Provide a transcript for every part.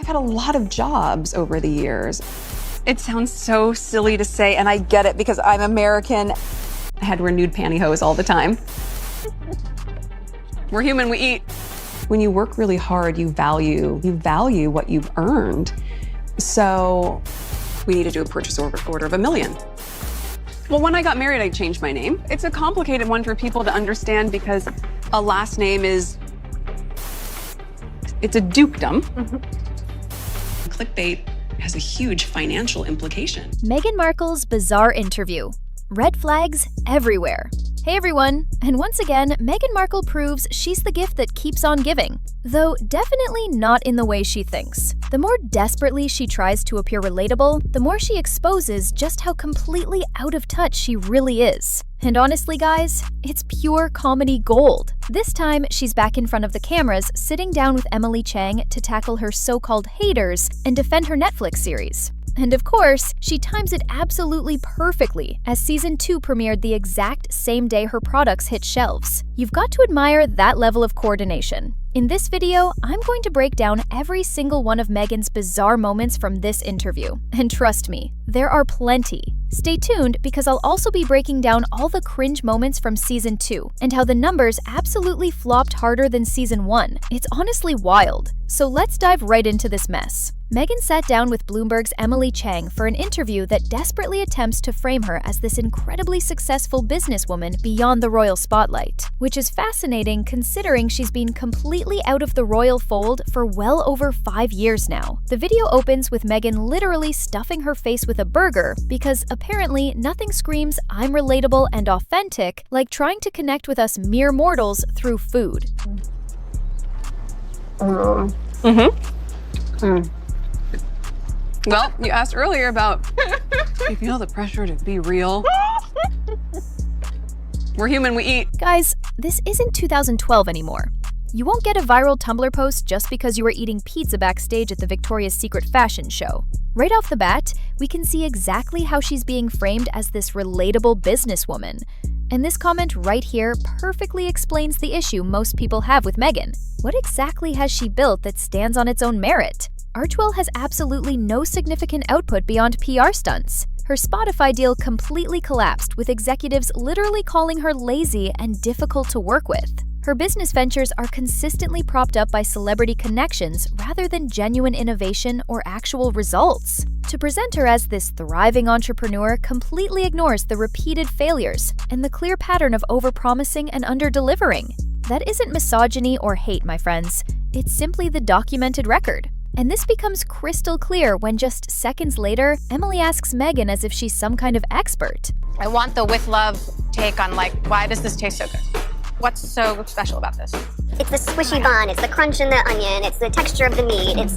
I've had a lot of jobs over the years. It sounds so silly to say, and I get it because I'm American. I had to wear nude pantyhose all the time. We're human, we eat. When you work really hard, you value what you've earned. So we need to do a purchase order of $1 million. Well, when I got married, I changed my name. It's a complicated one for people to understand because a last name it's a dukedom. Clickbait has a huge financial implication. Meghan Markle's bizarre interview. Red flags everywhere. Hey everyone, and once again, Meghan Markle proves she's the gift that keeps on giving. Though definitely not in the way she thinks. The more desperately she tries to appear relatable, the more she exposes just how completely out of touch she really is. And honestly guys, it's pure comedy gold. This time, she's back in front of the cameras, sitting down with Emily Chang to tackle her so-called haters and defend her Netflix series. And of course, she times it absolutely perfectly, as Season 2 premiered the exact same day her products hit shelves. You've got to admire that level of coordination. In this video, I'm going to break down every single one of Meghan's bizarre moments from this interview. And trust me, there are plenty. Stay tuned because I'll also be breaking down all the cringe moments from Season 2 and how the numbers absolutely flopped harder than Season 1. It's honestly wild. So let's dive right into this mess. Meghan sat down with Bloomberg's Emily Chang for an interview that desperately attempts to frame her as this incredibly successful businesswoman beyond the royal spotlight, which is fascinating considering she's been completely out of the royal fold for well over 5 years now. The video opens with Meghan literally stuffing her face with a burger because apparently nothing screams "I'm relatable and authentic" like trying to connect with us mere mortals through food. Well, you asked earlier about if you feel the pressure to be real. We're human, we eat. Guys, this isn't 2012 anymore. You won't get a viral Tumblr post just because you were eating pizza backstage at the Victoria's Secret fashion show. Right off the bat, we can see exactly how she's being framed as this relatable businesswoman. And this comment right here perfectly explains the issue most people have with Meghan. What exactly has she built that stands on its own merit? Archewell has absolutely no significant output beyond PR stunts. Her Spotify deal completely collapsed, with executives literally calling her lazy and difficult to work with. Her business ventures are consistently propped up by celebrity connections rather than genuine innovation or actual results. To present her as this thriving entrepreneur completely ignores the repeated failures and the clear pattern of overpromising and under-delivering. That isn't misogyny or hate, my friends. It's simply the documented record. And this becomes crystal clear when just seconds later, Emily asks Meghan as if she's some kind of expert. I want the with love take on why does this taste so good? What's so special about this? It's the squishy bun, it's the crunch in the onion, it's the texture of the meat,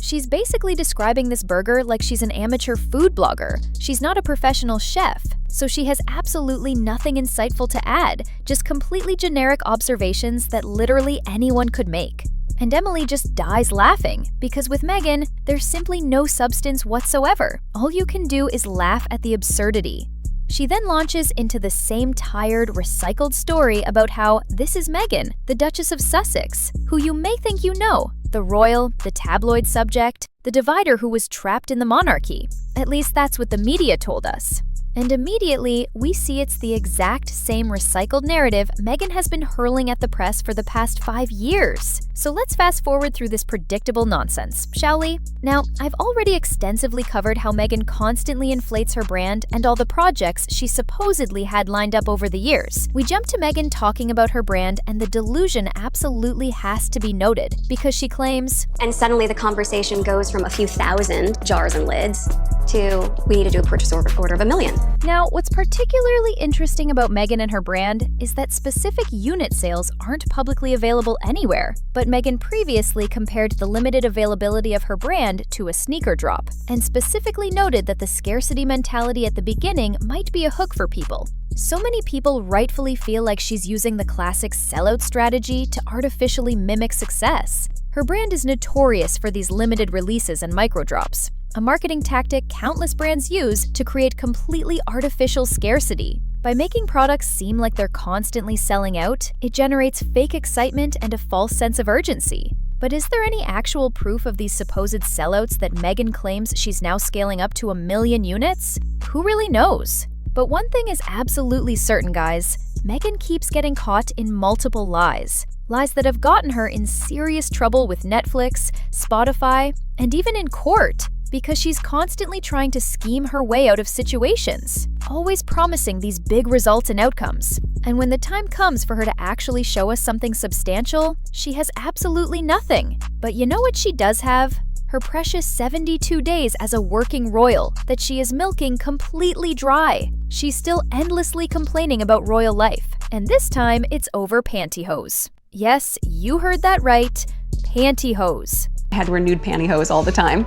She's basically describing this burger like she's an amateur food blogger. She's not a professional chef, so she has absolutely nothing insightful to add, just completely generic observations that literally anyone could make. And Emily just dies laughing, because with Meghan, there's simply no substance whatsoever. All you can do is laugh at the absurdity. She then launches into the same tired, recycled story about how this is Meghan, the Duchess of Sussex, who you may think you know, the royal, the tabloid subject, the divider who was trapped in the monarchy. At least that's what the media told us. And immediately, we see it's the exact same recycled narrative Meghan has been hurling at the press for the past 5 years. So let's fast forward through this predictable nonsense, shall we? Now, I've already extensively covered how Meghan constantly inflates her brand and all the projects she supposedly had lined up over the years. We jump to Meghan talking about her brand, and the delusion absolutely has to be noted, because she claims, and suddenly the conversation goes from a few thousand jars and lids to we need to do a purchase order of $1 million. Now, what's particularly interesting about Meghan and her brand is that specific unit sales aren't publicly available anywhere. But Meghan previously compared the limited availability of her brand to a sneaker drop, and specifically noted that the scarcity mentality at the beginning might be a hook for people. So many people rightfully feel like she's using the classic sellout strategy to artificially mimic success. Her brand is notorious for these limited releases and microdrops, a marketing tactic countless brands use to create completely artificial scarcity. By making products seem like they're constantly selling out, it generates fake excitement and a false sense of urgency. But is there any actual proof of these supposed sellouts that Meghan claims she's now scaling up to 1 million units? Who really knows? But one thing is absolutely certain, guys. Meghan keeps getting caught in multiple lies. Lies that have gotten her in serious trouble with Netflix, Spotify, and even in court, because she's constantly trying to scheme her way out of situations, always promising these big results and outcomes. And when the time comes for her to actually show us something substantial, she has absolutely nothing. But you know what she does have? Her precious 72 days as a working royal that she is milking completely dry. She's still endlessly complaining about royal life, and this time it's over pantyhose. Yes, you heard that right, pantyhose. I had to wear nude pantyhose all the time.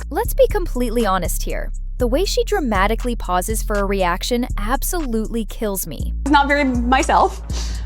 Let's be completely honest here. The way she dramatically pauses for a reaction absolutely kills me. It's not very myself.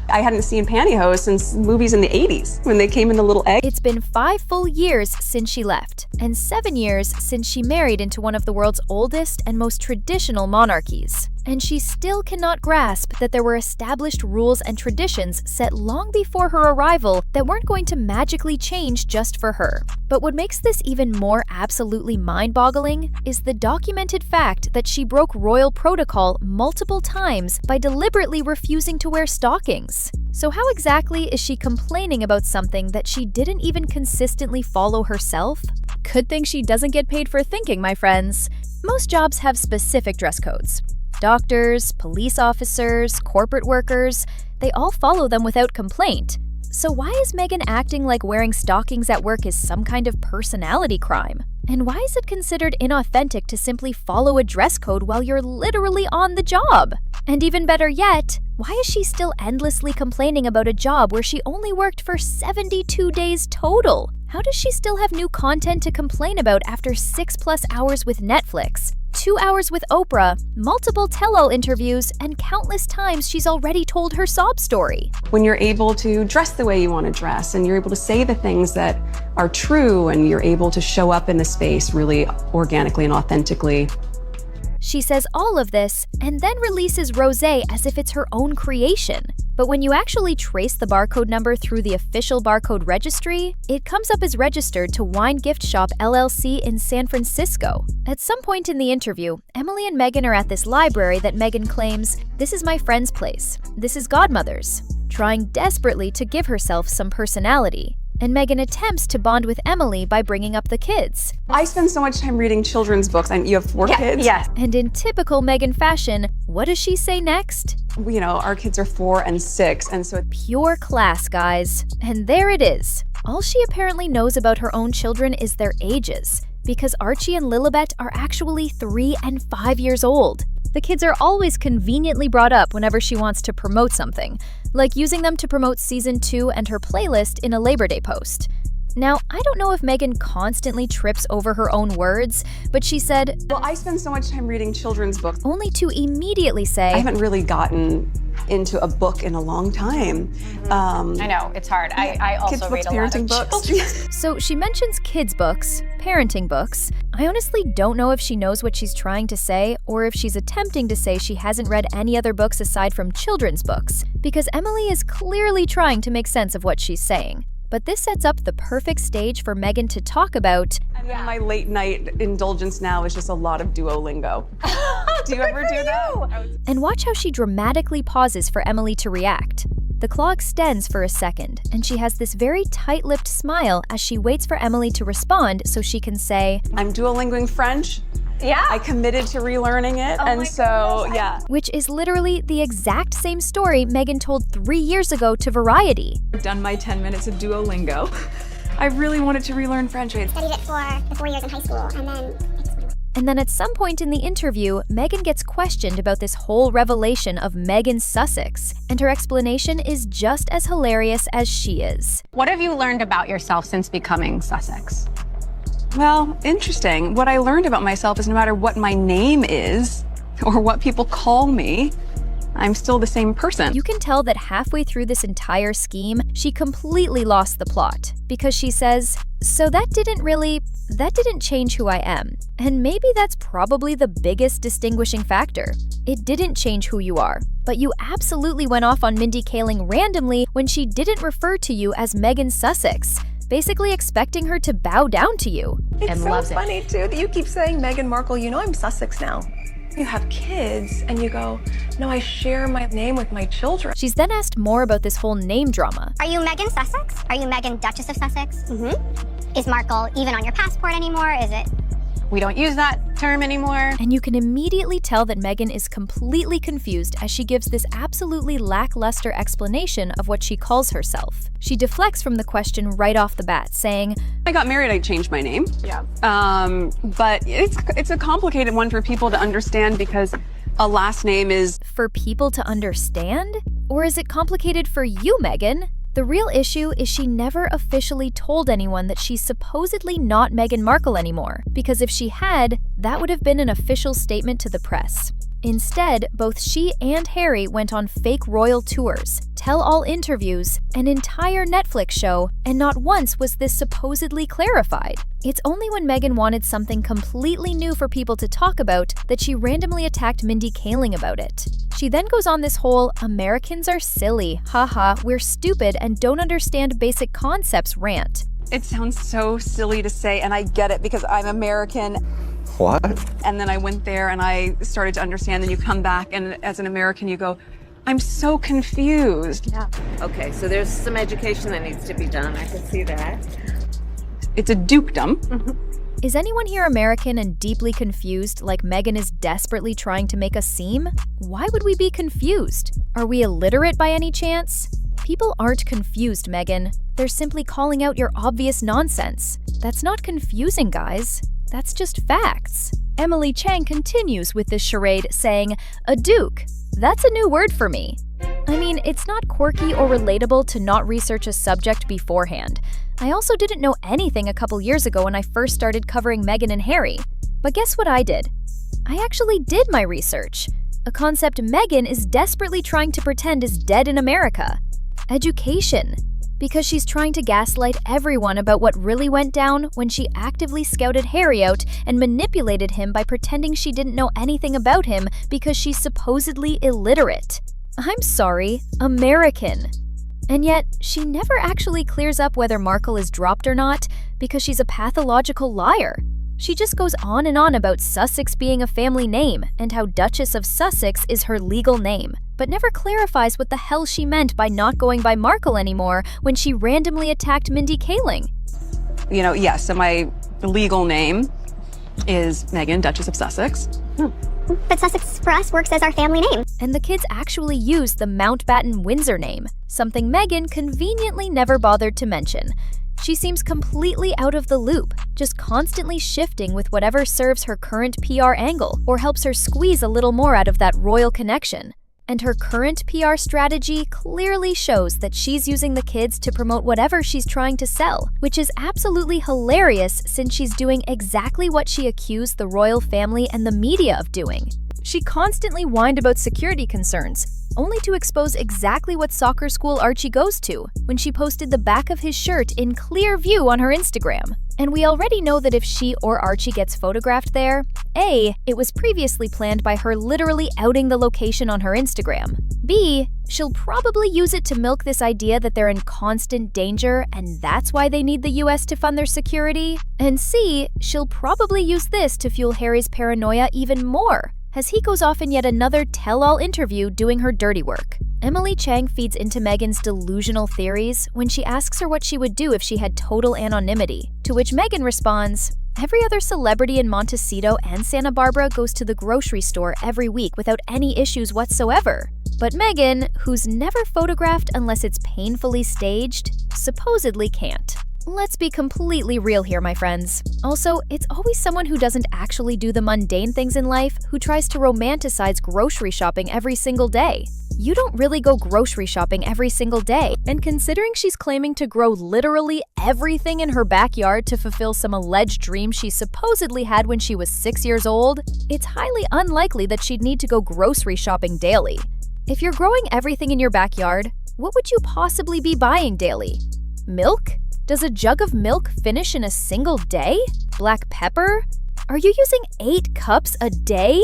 I hadn't seen pantyhose since movies in the 80s when they came in the little egg. It's been 5 full years since she left, and 7 years since she married into one of the world's oldest and most traditional monarchies. And she still cannot grasp that there were established rules and traditions set long before her arrival that weren't going to magically change just for her. But what makes this even more absolutely mind-boggling is the documented fact that she broke royal protocol multiple times by deliberately refusing to wear stockings. So how exactly is she complaining about something that she didn't even consistently follow herself? Good thing she doesn't get paid for thinking, my friends. Most jobs have specific dress codes. Doctors, police officers, corporate workers, they all follow them without complaint. So why is Meghan acting like wearing stockings at work is some kind of personality crime? And why is it considered inauthentic to simply follow a dress code while you're literally on the job? And even better yet, why is she still endlessly complaining about a job where she only worked for 72 days total? How does she still have new content to complain about after 6+ hours with Netflix, 2 hours with Oprah, multiple tell-all interviews, and countless times she's already told her sob story? When you're able to dress the way you want to dress and you're able to say the things that are true and you're able to show up in the space really organically and authentically. She says all of this and then releases rosé as if it's her own creation. But when you actually trace the barcode number through the official barcode registry, it comes up as registered to Wine Gift Shop LLC in San Francisco. At some point in the interview, Emily and Meghan are at this library that Meghan claims, "This is my friend's place. This is Godmother's," trying desperately to give herself some personality. And Meghan attempts to bond with Emily by bringing up the kids. I spend so much time reading children's books. You have 4 kids? Yes. And in typical Meghan fashion, what does she say next? You know, our kids are 4 and 6, and so Pure class, guys. And there it is. All she apparently knows about her own children is their ages, because Archie and Lilibet are actually 3 and 5 years old. The kids are always conveniently brought up whenever she wants to promote something, like using them to promote Season 2 and her playlist in a Labor Day post. Now, I don't know if Meghan constantly trips over her own words, but she said, well, I spend so much time reading children's books. Only to immediately say, I haven't really gotten into a book in a long time. I know, it's hard. I also kids' read books, a lot parenting of books. children's. So she mentions kids' books, parenting books. I honestly don't know if she knows what she's trying to say or if she's attempting to say she hasn't read any other books aside from children's books, because Emily is clearly trying to make sense of what she's saying. But this sets up the perfect stage for Meghan to talk about. And then my late night indulgence now is just a lot of Duolingo. Do you ever do that? And watch how she dramatically pauses for Emily to react. The claw extends for a second, and she has this very tight-lipped smile as she waits for Emily to respond so she can say, I'm Duolingoing French. Yeah. I committed to relearning it, and so, yeah. which is literally the exact same story Meghan told 3 years ago to Variety. I've done my 10 minutes of Duolingo. I really wanted to relearn French. I Studied it for the 4 years in high school, and then I just went. And then at some point in the interview, Meghan gets questioned about this whole revelation of Meghan Sussex, and her explanation is just as hilarious as she is. What have you learned about yourself since becoming Sussex? Well, interesting. What I learned about myself is no matter what my name is or what people call me, I'm still the same person. You can tell that halfway through this entire scheme, she completely lost the plot because she says, so that didn't change who I am. And maybe that's probably the biggest distinguishing factor. It didn't change who you are, but you absolutely went off on Mindy Kaling randomly when she didn't refer to you as Meghan Sussex, basically expecting her to bow down to you. It's so funny too that you keep saying Meghan Markle, you know I'm Sussex now. You have kids and you go, no, I share my name with my children. She's then asked more about this whole name drama. Are you Meghan Sussex? Are you Meghan Duchess of Sussex? Mm-hmm. Is Markle even on your passport anymore? Is it? We don't use that term anymore. And you can immediately tell that Meghan is completely confused as she gives this absolutely lackluster explanation of what she calls herself. She deflects from the question right off the bat, saying, I got married, I changed my name. Yeah. But it's a complicated one for people to understand because a last name is... For people to understand? Or is it complicated for you, Meghan? The real issue is she never officially told anyone that she's supposedly not Meghan Markle anymore, because if she had, that would have been an official statement to the press. Instead, both she and Harry went on fake royal tours, tell-all interviews, an entire Netflix show, and not once was this supposedly clarified. It's only when Meghan wanted something completely new for people to talk about that she randomly attacked Mindy Kaling about it. She then goes on this whole Americans are silly, haha, we're stupid and don't understand basic concepts rant. It sounds so silly to say, and I get it because I'm American. What? And then I went there and I started to understand, and you come back and as an American you go, I'm so confused. Yeah. Okay, so there's some education that needs to be done. I can see that. It's a dukedom. Is anyone here American and deeply confused like Meghan is desperately trying to make us seem? Why would we be confused? Are we illiterate by any chance? People aren't confused, Meghan. They're simply calling out your obvious nonsense. That's not confusing, guys. That's just facts. Emily Chang continues with this charade, saying, a duke. That's a new word for me. I mean, it's not quirky or relatable to not research a subject beforehand. I also didn't know anything a couple years ago when I first started covering Meghan and Harry. But guess what I did? I actually did my research. A concept Meghan is desperately trying to pretend is dead in America. Education. Because she's trying to gaslight everyone about what really went down when she actively scouted Harry out and manipulated him by pretending she didn't know anything about him because she's supposedly illiterate. I'm sorry, American. And yet, she never actually clears up whether Markle is dropped or not because she's a pathological liar. She just goes on and on about Sussex being a family name and how Duchess of Sussex is her legal name, but never clarifies what the hell she meant by not going by Markle anymore when she randomly attacked Mindy Kaling. You know, yes, so my legal name is Meghan, Duchess of Sussex. But Sussex for us works as our family name. And the kids actually use the Mountbatten-Windsor name, something Meghan conveniently never bothered to mention. She seems completely out of the loop, just constantly shifting with whatever serves her current PR angle or helps her squeeze a little more out of that royal connection. And her current PR strategy clearly shows that she's using the kids to promote whatever she's trying to sell, which is absolutely hilarious since she's doing exactly what she accused the royal family and the media of doing. She constantly whined about security concerns, only to expose exactly what soccer school Archie goes to when she posted the back of his shirt in clear view on her Instagram. And we already know that if she or Archie gets photographed there, A, it was previously planned by her literally outing the location on her Instagram. B, she'll probably use it to milk this idea that they're in constant danger and that's why they need the US to fund their security. And C, she'll probably use this to fuel Harry's paranoia even more, as he goes off in yet another tell-all interview doing her dirty work. Emily Chang feeds into Meghan's delusional theories when she asks her what she would do if she had total anonymity, to which Meghan responds, every other celebrity in Montecito and Santa Barbara goes to the grocery store every week without any issues whatsoever. But Meghan, who's never photographed unless it's painfully staged, supposedly can't. Let's be completely real here, my friends. Also, it's always someone who doesn't actually do the mundane things in life who tries to romanticize grocery shopping every single day. You don't really go grocery shopping every single day, and considering she's claiming to grow literally everything in her backyard to fulfill some alleged dream she supposedly had when she was 6 years old, it's highly unlikely that she'd need to go grocery shopping daily. If you're growing everything in your backyard, what would you possibly be buying daily? Milk? Does a jug of milk finish in a single day? Black pepper? Are you using 8 cups a day?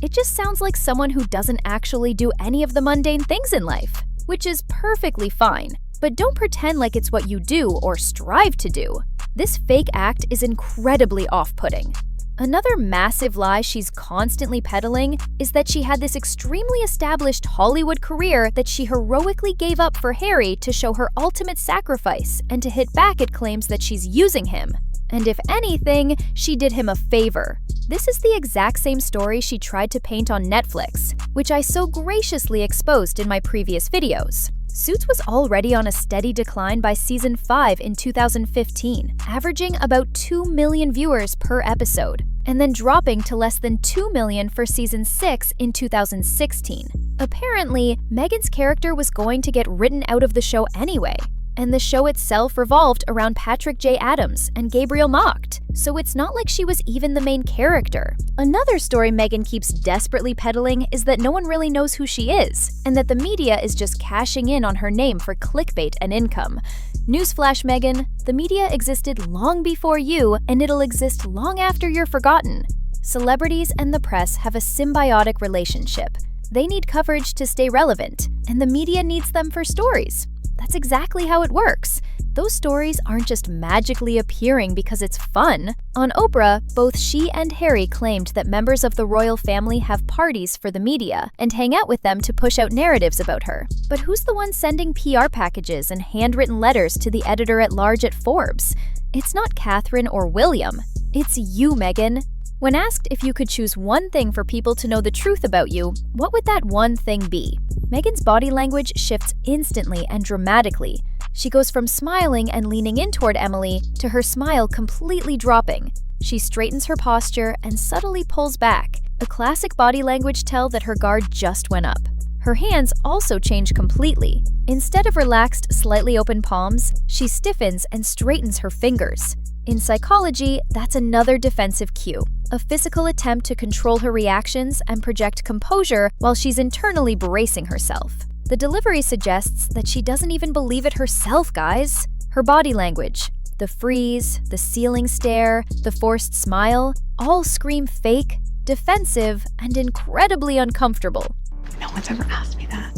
It just sounds like someone who doesn't actually do any of the mundane things in life, which is perfectly fine. But don't pretend like it's what you do or strive to do. This fake act is incredibly off-putting. Another massive lie she's constantly peddling is that she had this extremely established Hollywood career that she heroically gave up for Harry to show her ultimate sacrifice and to hit back at claims that she's using him. And if anything, she did him a favor. This is the exact same story she tried to paint on Netflix, which I so graciously exposed in my previous videos. Suits was already on a steady decline by season 5 in 2015, averaging about 2 million viewers per episode, and then dropping to less than 2 million for season 6 in 2016. Apparently, Meghan's character was going to get written out of the show anyway, and the show itself revolved around Patrick J. Adams and Gabriel Macht, so it's not like she was even the main character. Another story Meghan keeps desperately peddling is that no one really knows who she is, and that the media is just cashing in on her name for clickbait and income. Newsflash, Meghan, the media existed long before you, and it'll exist long after you're forgotten. Celebrities and the press have a symbiotic relationship. They need coverage to stay relevant, and the media needs them for stories. That's exactly how it works. Those stories aren't just magically appearing because it's fun. On Oprah, both she and Harry claimed that members of the royal family have parties for the media and hang out with them to push out narratives about her. But who's the one sending PR packages and handwritten letters to the editor-at-large at Forbes? It's not Catherine or William. It's you, Meghan. When asked if you could choose one thing for people to know the truth about you, what would that one thing be? Meghan's body language shifts instantly and dramatically. She goes from smiling and leaning in toward Emily to her smile completely dropping. She straightens her posture and subtly pulls back, a classic body language tell that her guard just went up. Her hands also change completely. Instead of relaxed, slightly open palms, she stiffens and straightens her fingers. In psychology, that's another defensive cue, a physical attempt to control her reactions and project composure while she's internally bracing herself. The delivery suggests that she doesn't even believe it herself, guys. Her body language, the freeze, the ceiling stare, the forced smile, all scream fake, defensive, and incredibly uncomfortable. No one's ever asked me that.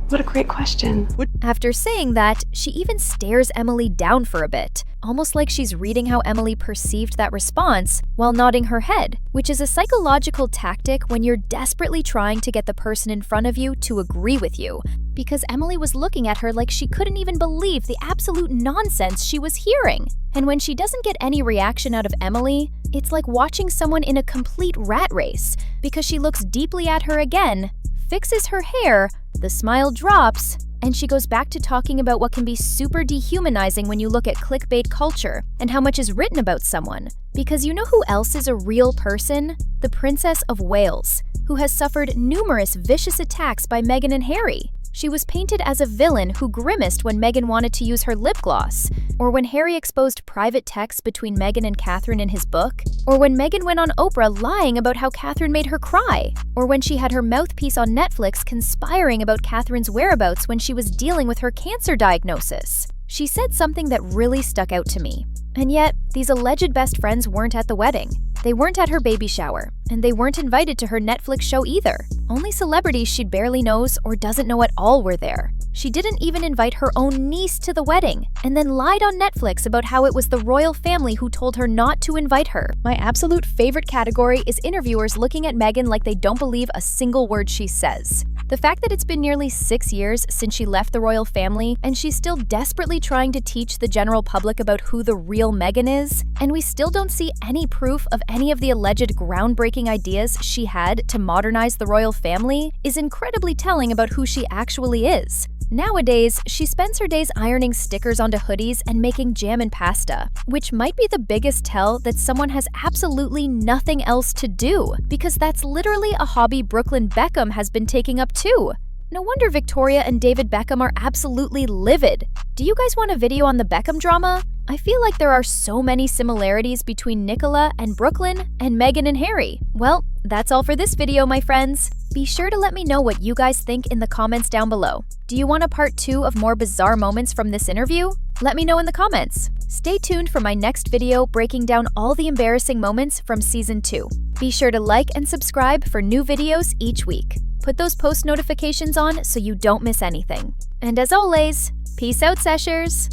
What a great question. After saying that, she even stares Emily down for a bit, almost like she's reading how Emily perceived that response while nodding her head, which is a psychological tactic when you're desperately trying to get the person in front of you to agree with you, because Emily was looking at her like she couldn't even believe the absolute nonsense she was hearing. And when she doesn't get any reaction out of Emily, it's like watching someone in a complete rat race, because she looks deeply at her again, fixes her hair, the smile drops, and she goes back to talking about what can be super dehumanizing when you look at clickbait culture and how much is written about someone. Because you know who else is a real person? The Princess of Wales, who has suffered numerous vicious attacks by Meghan and Harry. She was painted as a villain who grimaced when Meghan wanted to use her lip gloss, or when Harry exposed private texts between Meghan and Catherine in his book, or when Meghan went on Oprah lying about how Catherine made her cry, or when she had her mouthpiece on Netflix conspiring about Catherine's whereabouts when she was dealing with her cancer diagnosis. She said something that really stuck out to me. And yet, these alleged best friends weren't at the wedding. They weren't at her baby shower, and they weren't invited to her Netflix show either. Only celebrities she barely knows or doesn't know at all were there. She didn't even invite her own niece to the wedding, and then lied on Netflix about how it was the royal family who told her not to invite her. My absolute favorite category is interviewers looking at Meghan like they don't believe a single word she says. The fact that it's been nearly 6 years since she left the royal family, and she's still desperately trying to teach the general public about who the real Meghan is, and we still don't see any proof of any of the alleged groundbreaking ideas she had to modernize the royal family, is incredibly telling about who she actually is. Nowadays, she spends her days ironing stickers onto hoodies and making jam and pasta, which might be the biggest tell that someone has absolutely nothing else to do, because that's literally a hobby Brooklyn Beckham has been taking up too. No wonder Victoria and David Beckham are absolutely livid. Do you guys want a video on the Beckham drama? I feel like there are so many similarities between Nicola and Brooklyn and Meghan and Harry. Well, that's all for this video, my friends. Be sure to let me know what you guys think in the comments down below. Do you want a part 2 of more bizarre moments from this interview? Let me know in the comments. Stay tuned for my next video breaking down all the embarrassing moments from Season 2. Be sure to like and subscribe for new videos each week. Put those post notifications on so you don't miss anything. And as always, peace out, Seshers!